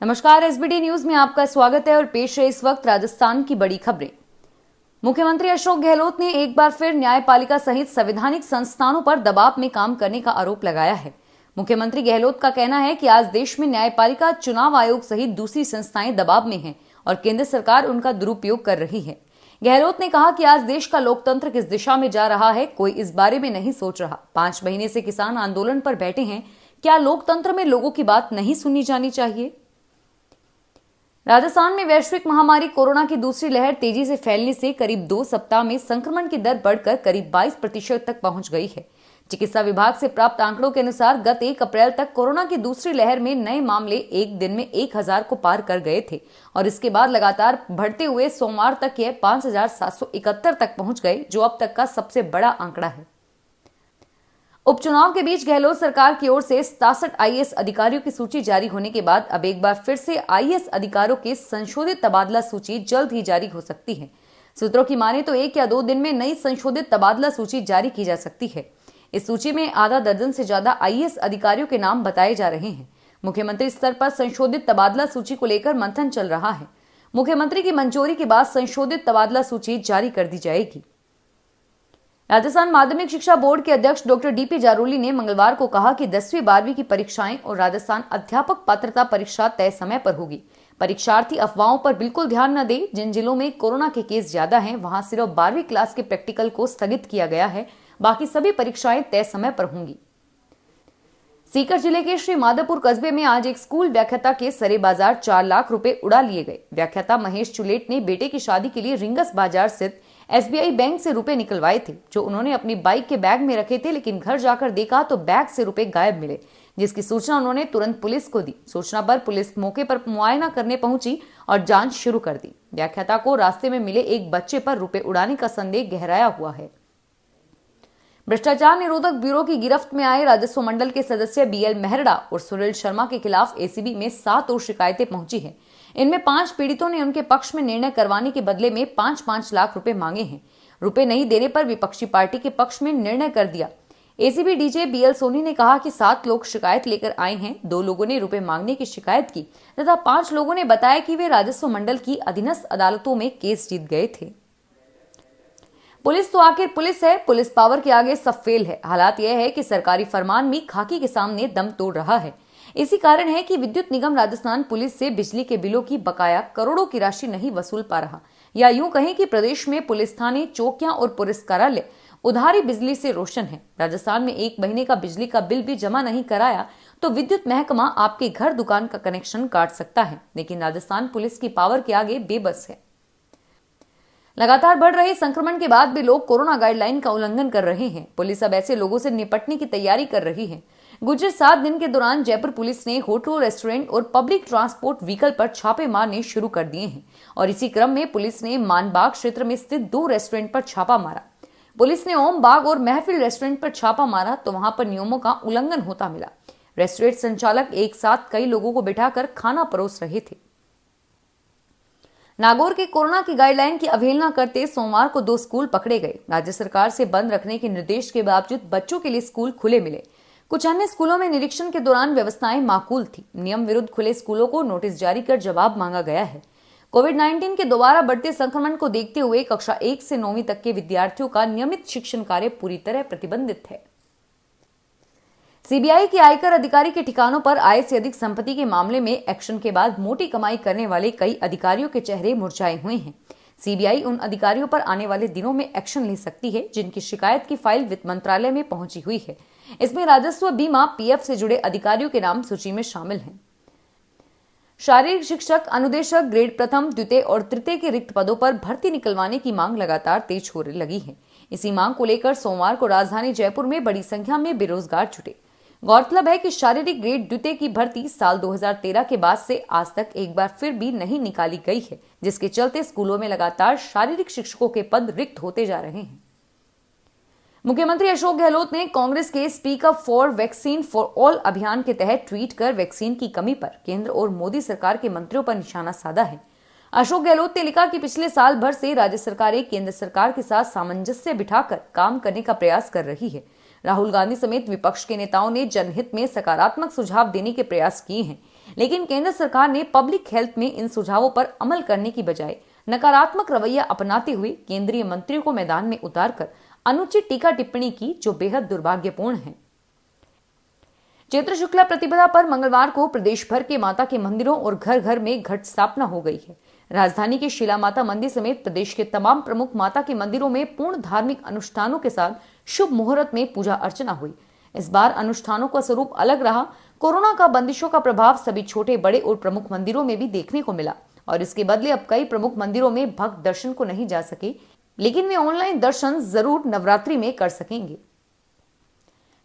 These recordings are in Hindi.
नमस्कार, एसबीटी न्यूज में आपका स्वागत है और पेश है इस वक्त राजस्थान की बड़ी खबरें। मुख्यमंत्री अशोक गहलोत ने एक बार फिर न्यायपालिका सहित संवैधानिक संस्थानों पर दबाव में काम करने का आरोप लगाया है। मुख्यमंत्री गहलोत का कहना है कि आज देश में न्यायपालिका, चुनाव आयोग सहित दूसरी संस्थाएं दबाव में हैं और केंद्र सरकार उनका दुरुपयोग कर रही है। गहलोत ने कहा कि आज देश का लोकतंत्र किस दिशा में जा रहा है, कोई इस बारे में नहीं सोच रहा। 5 महीने से किसान आंदोलन पर बैठे हैं, क्या लोकतंत्र में लोगों की बात नहीं सुननी जानी चाहिए? राजस्थान में वैश्विक महामारी कोरोना की दूसरी लहर तेजी से फैलने से करीब 2 सप्ताह में संक्रमण की दर बढ़कर करीब 22% तक पहुंच गई है। चिकित्सा विभाग से प्राप्त आंकड़ों के अनुसार गत 1 अप्रैल तक कोरोना की दूसरी लहर में नए मामले एक दिन में 1000 को पार कर गए थे और इसके बाद लगातार बढ़ते हुए सोमवार तक यह 5771 तक पहुंच गए, जो अब तक का सबसे बड़ा आंकड़ा है। उपचुनाव के बीच गहलोत सरकार की ओर से 67 आईएएस अधिकारियों की सूची जारी होने के बाद अब एक बार फिर से आईएएस अधिकारियों की संशोधित तबादला सूची जल्द ही जारी हो सकती है। सूत्रों की माने तो 1 या 2 दिन में नई संशोधित तबादला सूची जारी की जा सकती है। इस सूची में आधा दर्जन से ज्यादा आईएएस अधिकारियों के नाम बताए जा रहे हैं। मुख्यमंत्री स्तर पर संशोधित तबादला सूची को लेकर मंथन चल रहा है। मुख्यमंत्री की मंजूरी के बाद संशोधित तबादला सूची जारी कर दी जाएगी। राजस्थान माध्यमिक शिक्षा बोर्ड के अध्यक्ष डॉक्टर डीपी जारोली ने मंगलवार को कहा कि 10वीं 12वीं की परीक्षाएं और राजस्थान अध्यापक पात्रता परीक्षा तय समय पर होगी। परीक्षार्थी अफवाहों पर बिल्कुल ध्यान न दें। जिन जिलों में कोरोना के केस ज्यादा हैं, वहां सिर्फ 12वीं क्लास के प्रैक्टिकल को स्थगित किया गया है, बाकी सभी परीक्षाएं तय समय पर होंगी। सीकर जिले के श्री माधोपुर कस्बे में आज एक स्कूल व्याख्याता के सरे बाजार 4 लाख रुपए उड़ा लिए गए। व्याख्याता महेश चुलेट ने बेटे की शादी के लिए रिंगस बाजार स्थित एसबीआई बैंक से रुपए निकलवाए थे, जो उन्होंने अपनी बाइक के बैग में रखे थे, लेकिन घर जाकर देखा तो बैग से रुपए गायब मिले, जिसकी सूचना उन्होंने तुरंत पुलिस को दी। सूचना पर पुलिस मौके पर मुआयना करने पहुंची और जांच शुरू कर दी। व्याख्याता को रास्ते में मिले एक बच्चे पर रुपए उड़ाने का संदेह गहराया हुआ है। भ्रष्टाचार निरोधक ब्यूरो की गिरफ्त में आए राजस्व मंडल के सदस्य बीएल मेहरड़ा और सुनील शर्मा के खिलाफ एसीबी में 7 और शिकायतें पहुंची हैं। इनमें 5 पीड़ितों ने उनके पक्ष में निर्णय करवाने के बदले में 5-5 लाख रुपए मांगे हैं। रुपए नहीं देने पर विपक्षी पार्टी के पक्ष में निर्णय कर दिया। एसीबी डीजे बीएल सोनी ने कहा कि 7 लोग शिकायत लेकर आए हैं। 2 लोगों ने रुपए मांगने की शिकायत की तथा 5 लोगों ने बताया कि वे राजस्व मंडल की अधीनस्थ अदालतों में केस जीत गए थे। पुलिस तो आखिर पुलिस है, पुलिस पावर के आगे सब फेल है। हालात यह है कि सरकारी फरमान भी खाकी के सामने दम तोड़ रहा है। इसी कारण है कि विद्युत निगम राजस्थान पुलिस से बिजली के बिलों की बकाया करोड़ों की राशि नहीं वसूल पा रहा, या यूं कहें कि प्रदेश में पुलिस थाने, चौकियां और पुलिस कार्यालय उधारी बिजली से रोशन है। राजस्थान में 1 महीने का बिजली का बिल भी जमा नहीं कराया तो विद्युत महकमा आपके घर दुकान का कनेक्शन काट सकता है, लेकिन राजस्थान पुलिस की पावर के आगे बेबस है। लगातार बढ़ रहे संक्रमण के बाद भी लोग कोरोना गाइडलाइन का उल्लंघन कर रहे हैं। पुलिस अब ऐसे लोगों से निपटने की तैयारी कर रही है। गुजरे 7 दिन के दौरान जयपुर पुलिस ने होटल, रेस्टोरेंट और पब्लिक ट्रांसपोर्ट व्हीकल पर छापे मारने शुरू कर दिए हैं और इसी क्रम में पुलिस ने मानबाग क्षेत्र में स्थित 2 रेस्टोरेंट पर छापा मारा। पुलिस ने ओम बाग और महफिल रेस्टोरेंट पर छापा मारा तो वहां पर नियमों का उल्लंघन होता मिला। रेस्टोरेंट संचालक एक साथ कई लोगों को बिठाकर खाना परोस रहे थे। नागौर के कोरोना की गाइडलाइन की अवहेलना करते सोमवार को 2 स्कूल पकड़े गए। राज्य सरकार से बंद रखने के निर्देश के बावजूद बच्चों के लिए स्कूल खुले मिले। कुछ अन्य स्कूलों में निरीक्षण के दौरान व्यवस्थाएं माकूल थी। नियम विरुद्ध खुले स्कूलों को नोटिस जारी कर जवाब मांगा गया है। कोविड-19 के दोबारा बढ़ते संक्रमण को देखते हुए कक्षा 1 से 9वीं तक के विद्यार्थियों का नियमित शिक्षण कार्य पूरी तरह प्रतिबंधित है। सीबीआई के आयकर अधिकारी के ठिकानों पर आय से अधिक संपत्ति के मामले में एक्शन के बाद मोटी कमाई करने वाले कई अधिकारियों के चेहरे मुरझाए हुए हैं। सीबीआई उन अधिकारियों पर आने वाले दिनों में एक्शन ले सकती है जिनकी शिकायत की फाइल वित्त मंत्रालय में पहुंची हुई है। इसमें राजस्व, बीमा, पीएफ से जुड़े अधिकारियों के नाम सूची में शामिल हैं। शारीरिक शिक्षक, अनुदेशक, ग्रेड प्रथम, द्वितीय और तृतीय के रिक्त पदों पर भर्ती निकलवाने की मांग लगातार तेज होने लगी है। इसी मांग को लेकर सोमवार को राजधानी जयपुर में बड़ी संख्या में बेरोजगार जुटे। गौरतलब है कि शारीरिक ग्रेड द्वितीय की भर्ती साल 2013 के बाद से आज तक एक बार फिर भी नहीं निकाली गई है, जिसके चलते स्कूलों में लगातार शारीरिक शिक्षकों के पद रिक्त होते जा रहे हैं। मुख्यमंत्री अशोक गहलोत ने कांग्रेस के speak up for vaccine for all अभियान के तहत ट्वीट कर वैक्सीन की कमी पर केंद्र और मोदी सरकार के मंत्रियों पर निशाना साधा है। अशोक गहलोत ने लिखा कि पिछले साल भर से राज्य सरकारें केंद्र सरकार के साथ सामंजस्य बिठाकर काम करने का प्रयास कर रही है। राहुल गांधी समेत विपक्ष के नेताओं ने जनहित में सकारात्मक सुझाव देने के प्रयास किए हैं, लेकिन केंद्र सरकार ने पब्लिक हेल्थ में इन सुझावों पर अमल करने की बजाय नकारात्मक रवैया अपनाते हुए केंद्रीय मंत्रियों को मैदान में उतारकर अनुचित टीका टिप्पणी की, जो बेहद दुर्भाग्यपूर्ण है। चैत्र शुक्ला प्रतिपदा पर मंगलवार को प्रदेश भर के माता के मंदिरों और घर घर में घट स्थापना हो गई है। राजधानी के शिला माता मंदिर समेत प्रदेश के तमाम प्रमुख माता के मंदिरों में पूर्ण धार्मिक अनुष्ठानों के साथ शुभ मुहूर्त में पूजा अर्चना हुई। इस बार अनुष्ठानों का स्वरूप अलग रहा। कोरोना का बंदिशों का प्रभाव सभी छोटे बड़े और प्रमुख मंदिरों में भी देखने को मिला और इसके बदले अब कई प्रमुख मंदिरों में भक्त दर्शन को नहीं जा सके, लेकिन वे ऑनलाइन दर्शन जरूर नवरात्रि में कर सकेंगे।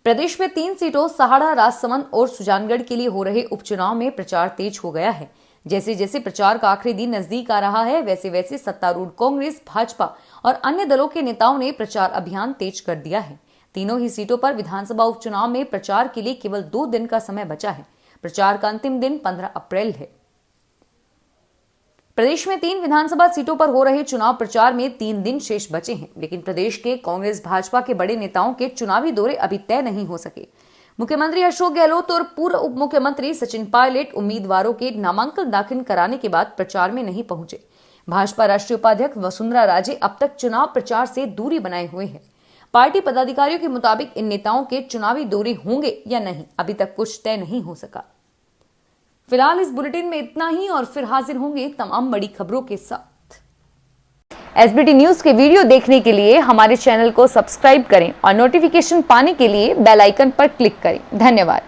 प्रदेश में 3 सीटों सहाड़ा, राजसमंद और सुजानगढ़ के लिए हो रहे उपचुनाव में प्रचार तेज हो गया है। जैसे जैसे प्रचार का आखिरी दिन नजदीक आ रहा है, वैसे वैसे सत्तारूढ़ कांग्रेस, भाजपा और अन्य दलों के नेताओं ने प्रचार अभियान तेज कर दिया है। तीनों ही सीटों पर विधानसभा उपचुनाव में प्रचार के लिए केवल 2 दिन का समय बचा है। प्रचार का अंतिम दिन 15 अप्रैल है। प्रदेश में 3 विधानसभा सीटों पर हो रहे चुनाव प्रचार में 3 दिन शेष बचे हैं, लेकिन प्रदेश के कांग्रेस भाजपा के बड़े नेताओं के चुनावी दौरे अभी तय नहीं हो सके। मुख्यमंत्री अशोक गहलोत और पूर्व उप मुख्यमंत्री सचिन पायलट उम्मीदवारों के नामांकन दाखिल कराने के बाद प्रचार में नहीं पहुंचे। भाजपा राष्ट्रीय उपाध्यक्ष वसुंधरा राजे अब तक चुनाव प्रचार से दूरी बनाए हुए हैं। पार्टी पदाधिकारियों के मुताबिक इन नेताओं के चुनावी दौरे होंगे या नहीं, अभी तक कुछ तय नहीं हो सका। फिलहाल इस बुलेटिन में इतना ही और फिर हाजिर होंगे तमाम बड़ी खबरों के साथ। एसबीटी न्यूज के वीडियो देखने के लिए हमारे चैनल को सब्सक्राइब करें और नोटिफिकेशन पाने के लिए बेल आइकन पर क्लिक करें। धन्यवाद।